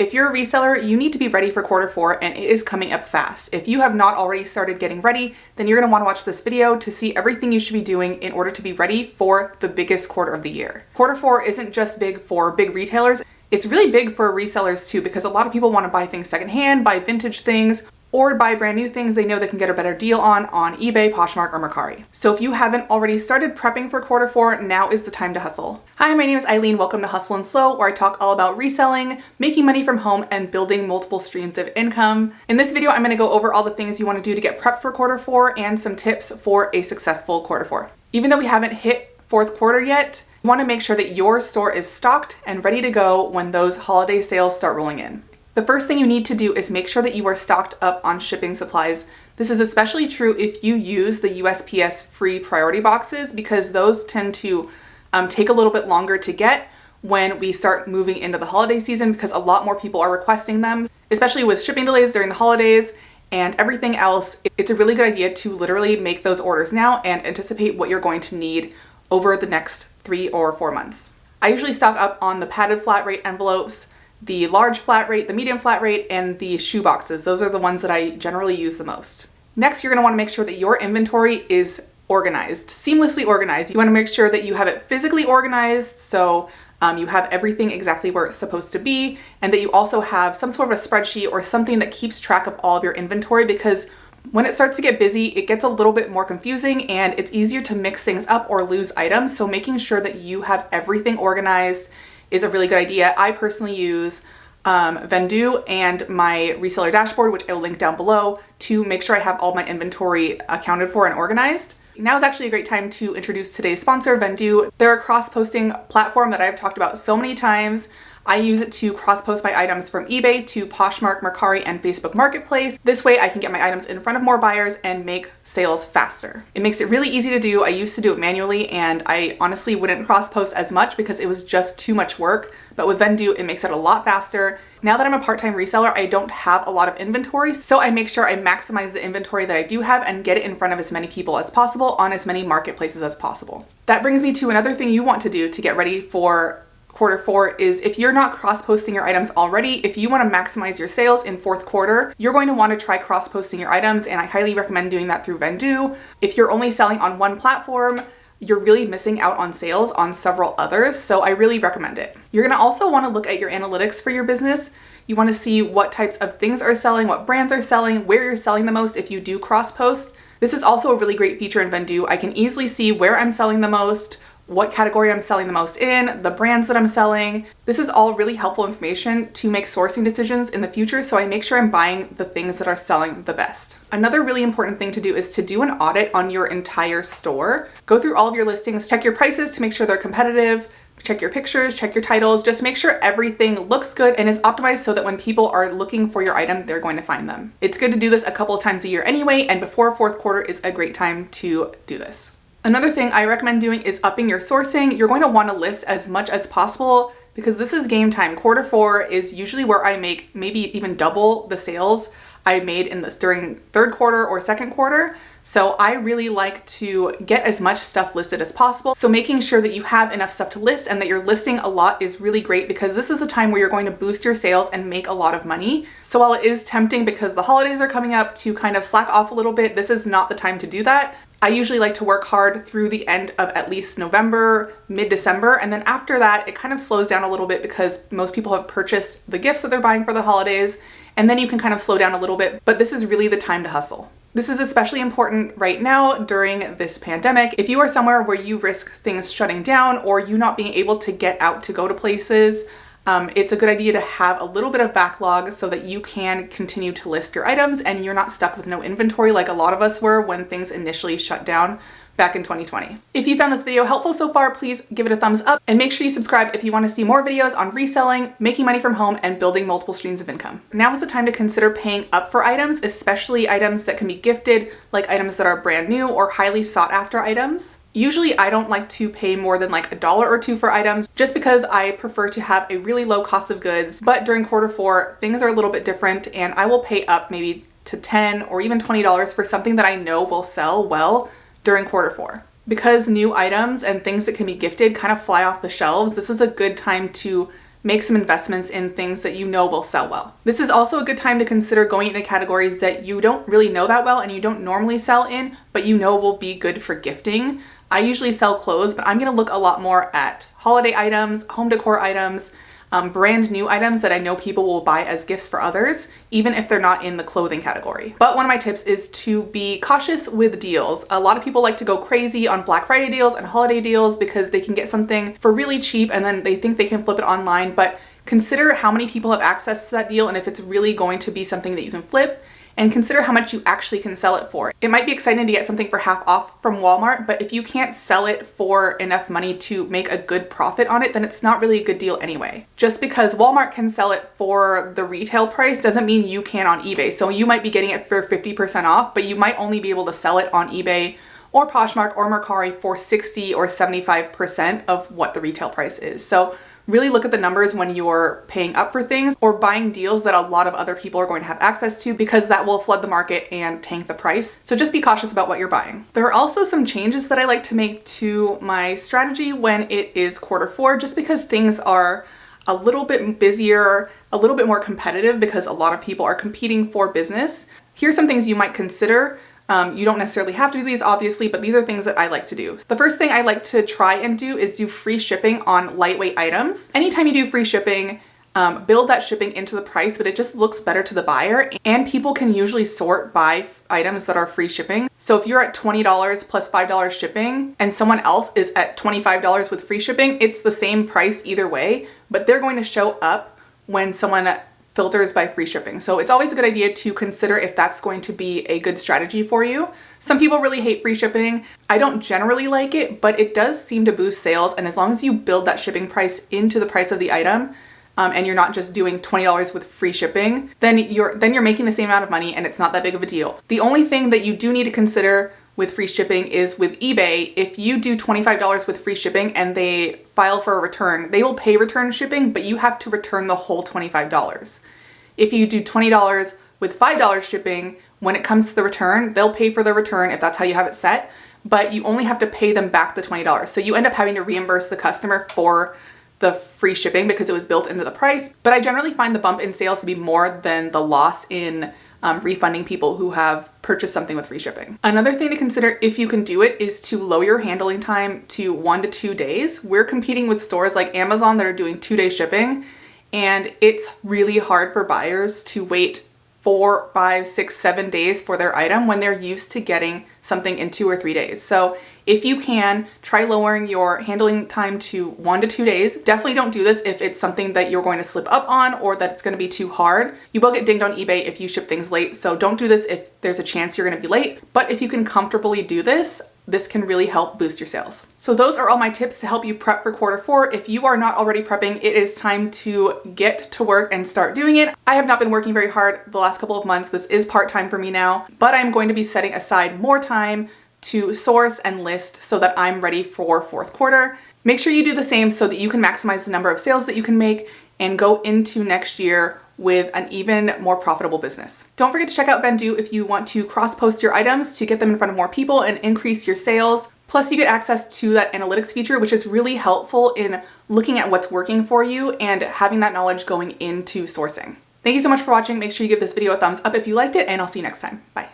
If you're a reseller, you need to be ready for quarter 4 and it is coming up fast. If you have not already started getting ready, then you're going to want to watch this video to see everything you should be doing in order to be ready for the biggest quarter of the year. Quarter 4 isn't just big for big retailers, it's really big for resellers too, because a lot of people want to buy things secondhand, buy vintage things, or buy brand new things they know they can get a better deal on eBay, Poshmark, or Mercari. So if you haven't already started prepping for quarter 4, now is the time to hustle. Hi, my name is Eileen. Welcome to Hustle and Slow, where I talk all about reselling, making money from home, and building multiple streams of income. In this video, I'm going to go over all the things you want to do to get prepped for quarter 4 and some tips for a successful quarter 4. Even though we haven't hit fourth quarter yet, you want to make sure that your store is stocked and ready to go when those holiday sales start rolling in. The first thing you need to do is make sure that you are stocked up on shipping supplies. This is especially true if you use the USPS free priority boxes, because those tend to take a little bit longer to get when we start moving into the holiday season, because a lot more people are requesting them, especially with shipping delays during the holidays and everything else. It's a really good idea to literally make those orders now and anticipate what you're going to need over the next 3 or 4 months. I usually stock up on the padded flat rate envelopes, the large flat rate, the medium flat rate, and the shoe boxes. Those are the ones that I generally use the most. Next, you're going to want to make sure that your inventory is organized, seamlessly organized. You want to make sure that you have it physically organized, so you have everything exactly where it's supposed to be, and that you also have some sort of a spreadsheet or something that keeps track of all of your inventory, because when it starts to get busy, it gets a little bit more confusing and it's easier to mix things up or lose items. So making sure that you have everything organized is a really good idea. I personally use Vendoo and my Reseller Dashboard, which I will link down below, to make sure I have all my inventory accounted for and organized. Now is actually a great time to introduce today's sponsor, Vendoo. They're a cross-posting platform that I've talked about so many times. I use it to cross-post my items from eBay to Poshmark, Mercari, and Facebook Marketplace. This way I can get my items in front of more buyers and make sales faster. It makes it really easy to do. I used to do it manually and I honestly wouldn't cross-post as much because it was just too much work. But with Vendoo, it makes it a lot faster. Now that I'm a part-time reseller, I don't have a lot of inventory, so I make sure I maximize the inventory that I do have and get it in front of as many people as possible on as many marketplaces as possible. That brings me to another thing you want to do to get ready for quarter 4 is, if you're not cross-posting your items already, if you want to maximize your sales in fourth quarter, you're going to want to try cross-posting your items, and I highly recommend doing that through Vendoo. If you're only selling on one platform, you're really missing out on sales on several others, so I really recommend it. You're going to also want to look at your analytics for your business. You want to see what types of things are selling, what brands are selling, where you're selling the most if you do cross-post. This is also a really great feature in Vendoo. I can easily see where I'm selling the most, what category I'm selling the most in, the brands that I'm selling. This is all really helpful information to make sourcing decisions in the future, so I make sure I'm buying the things that are selling the best. Another really important thing to do is to do an audit on your entire store. Go through all of your listings, check your prices to make sure they're competitive, check your pictures, check your titles, just make sure everything looks good and is optimized so that when people are looking for your item, they're going to find them. It's good to do this a couple of times a year anyway, and before fourth quarter is a great time to do this. Another thing I recommend doing is upping your sourcing. You're going to want to list as much as possible because this is game time. Quarter 4 is usually where I make maybe even double the sales I made in this during third quarter or second quarter. So I really like to get as much stuff listed as possible. So making sure that you have enough stuff to list and that you're listing a lot is really great, because this is a time where you're going to boost your sales and make a lot of money. So while it is tempting because the holidays are coming up to kind of slack off a little bit, this is not the time to do that. I usually like to work hard through the end of at least November, mid-December, and then after that it kind of slows down a little bit because most people have purchased the gifts that they're buying for the holidays, and then you can kind of slow down a little bit, but this is really the time to hustle. This is especially important right now during this pandemic. If you are somewhere where you risk things shutting down or you not being able to get out to go to places, it's a good idea to have a little bit of backlog so that you can continue to list your items and you're not stuck with no inventory like a lot of us were when things initially shut down back in 2020. If you found this video helpful so far, please give it a thumbs up and make sure you subscribe if you want to see more videos on reselling, making money from home, and building multiple streams of income. Now is the time to consider paying up for items, especially items that can be gifted, like items that are brand new or highly sought after items. Usually I don't like to pay more than like $1 or $2 for items, just because I prefer to have a really low cost of goods. But during quarter 4, things are a little bit different, and I will pay up maybe to $10 or even $20 for something that I know will sell well during quarter 4. Because new items and things that can be gifted kind of fly off the shelves, this is a good time to make some investments in things that you know will sell well. This is also a good time to consider going into categories that you don't really know that well and you don't normally sell in, but you know will be good for gifting. I usually sell clothes, but I'm gonna look a lot more at holiday items, home decor items, brand new items that I know people will buy as gifts for others, even if they're not in the clothing category. But one of my tips is to be cautious with deals. A lot of people like to go crazy on Black Friday deals and holiday deals because they can get something for really cheap and then they think they can flip it online, but consider how many people have access to that deal and if it's really going to be something that you can flip, and consider how much you actually can sell it for. It might be exciting to get something for half off from Walmart, but if you can't sell it for enough money to make a good profit on it, then it's not really a good deal anyway. Just because Walmart can sell it for the retail price doesn't mean you can on eBay. So you might be getting it for 50% off, but you might only be able to sell it on eBay or Poshmark or Mercari for 60 or 75% of what the retail price is. So really look at the numbers when you're paying up for things or buying deals that a lot of other people are going to have access to, because that will flood the market and tank the price. So just be cautious about what you're buying. There are also some changes that I like to make to my strategy when it is Q4, just because things are a little bit busier, a little bit more competitive because a lot of people are competing for business. Here's some things you might consider. You don't necessarily have to do these, obviously, but these are things that I like to do. The first thing I like to try and do is do free shipping on lightweight items. Anytime you do free shipping, build that shipping into the price, but it just looks better to the buyer, and people can usually sort by items that are free shipping. So if you're at $20 plus $5 shipping and someone else is at $25 with free shipping, it's the same price either way, but they're going to show up when someone filters by free shipping. So it's always a good idea to consider if that's going to be a good strategy for you. Some people really hate free shipping. I don't generally like it, but it does seem to boost sales. And as long as you build that shipping price into the price of the item, and you're not just doing $20 with free shipping, then you're making the same amount of money and it's not that big of a deal. The only thing that you do need to consider with free shipping is with eBay. If you do $25 with free shipping and they file for a return, they will pay return shipping, but you have to return the whole $25. If you do $20 with $5 shipping, when it comes to the return, they'll pay for the return if that's how you have it set, but you only have to pay them back the $20. So you end up having to reimburse the customer for the free shipping because it was built into the price. But I generally find the bump in sales to be more than the loss in refunding people who have purchased something with free shipping. Another thing to consider, if you can do it, is to lower your handling time to 1 to 2 days. We're competing with stores like Amazon that are doing 2-day shipping, and it's really hard for buyers to wait 4, 5, 6, 7 days for their item when they're used to getting something in 2 or 3 days. So if you can, try lowering your handling time to 1 to 2 days. Definitely don't do this if it's something that you're going to slip up on or that it's going to be too hard. You will get dinged on eBay if you ship things late, so don't do this if there's a chance you're going to be late. But if you can comfortably do this, this can really help boost your sales. So those are all my tips to help you prep for Q4. If you are not already prepping, it is time to get to work and start doing it. I have not been working very hard the last couple of months. This is part-time for me now, but I'm going to be setting aside more time to source and list so that I'm ready for Q4. Make sure you do the same so that you can maximize the number of sales that you can make and go into next year with an even more profitable business. Don't forget to check out Vendoo if you want to cross-post your items to get them in front of more people and increase your sales. Plus you get access to that analytics feature, which is really helpful in looking at what's working for you and having that knowledge going into sourcing. Thank you so much for watching. Make sure you give this video a thumbs up if you liked it, and I'll see you next time. Bye.